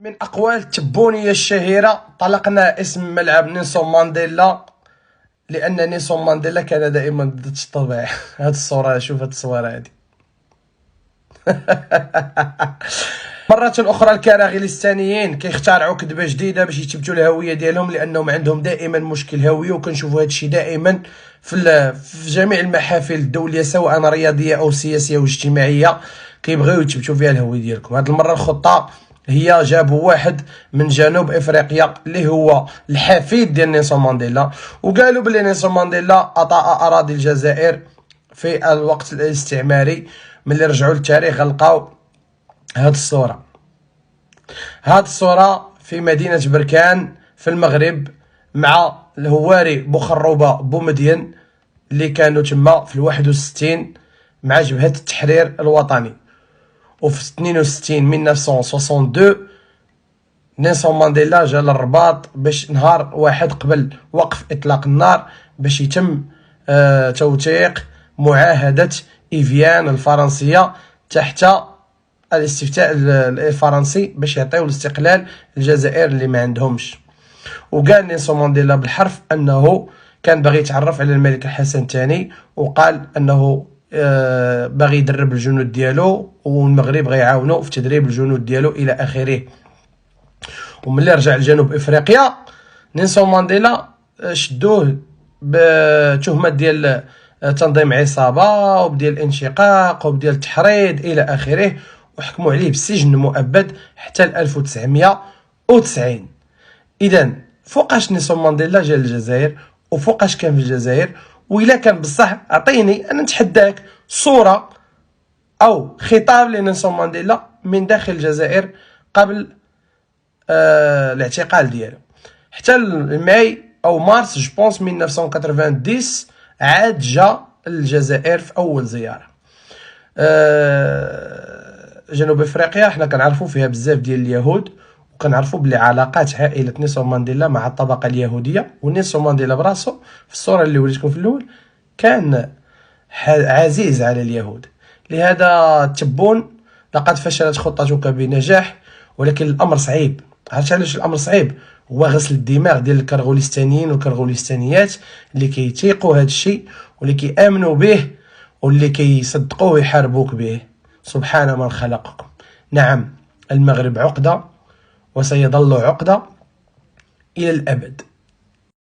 من أقوال التبونية الشهيرة: طلقنا اسم ملعب نيلسون مانديلا لأن نيلسون مانديلا كان دائما ضد الطبع. هاد الصورة، شوف هاد الصورة هادي. مرة أخرى الكراغلستانيين كيخترعوا كذبة جديدة باش يثبتوا الهوية ديالهم، لأنهم عندهم دائما مشكل هوية، وكنشوفوا هاد الشيء دائما في جميع المحافل الدولية سواء رياضية أو سياسية واجتماعية، كيبغيو يثبتوا فيها الهوية ديالكم. هاد المرة الخطة هي جابوا واحد من جنوب افريقيا اللي هو الحفيد ديال نيلسون مانديلا، وقالوا بلي نيلسون مانديلا اطاء اراضي الجزائر في الوقت الاستعماري. ملي رجعوا للتاريخ غلقاو هاد الصورة في مدينة بركان في المغرب مع الهواري بوخروبة بومدين اللي كانوا تما في 61 مع جبهة التحرير الوطني. وفي 62 1962 نيلسون مانديلا جا للرباط باش نهار واحد قبل وقف اطلاق النار باش يتم توثيق معاهدة إيفيان الفرنسية تحت الاستفتاء الفرنسي باش يعطيو الاستقلال للجزائر اللي ما عندهمش. وقال نيلسون مانديلا بالحرف انه كان باغي يتعرف على الملك الحسن الثاني، وقال انه باغي يدرب الجنود ديالو والمغرب غيعاونو في تدريب الجنود ديالو الى اخره. وملي رجع لجنوب افريقيا نيلسون مانديلا شدوه بتهمه ديال تنظيم عصابه وبديال الانشقاق وبديال التحريض الى اخره، وحكموا عليه بالسجن مؤبد حتى 1990. اذا فوقاش نيلسون مانديلا جا للجزائر وفوقاش كان في الجزائر؟ وإلا كان بصح اعطيني انا نتحداك صوره او خطاب لنيلسون مانديلا من داخل الجزائر قبل الاعتقال ديالو. حتى الماي او مارس جوبونس 1990 عاد جا للجزائر في اول زياره. جنوب افريقيا حنا كنعرفوا فيها بزاف ديال اليهود، وكنعرفوا بلي علاقات عائله نيلسون مانديلا مع الطبقه اليهوديه، ونيلسون مانديلا براسو في الصوره اللي وريتكم في الاول كان عزيز على اليهود. لهذا التبون: لقد فشلت خطتك بنجاح ولكن الامر صعيب. عرفت علاش الامر صعيب؟ هو غسل الدماغ ديال الكرغوليستانيين والكرغوليستانيات اللي كيتيقوا هذا الشيء واللي كيامنوا به واللي كيصدقوه ويحاربوك به. سبحان من خلقكم. نعم، المغرب عقدة وسيظل عقدة إلى الأبد.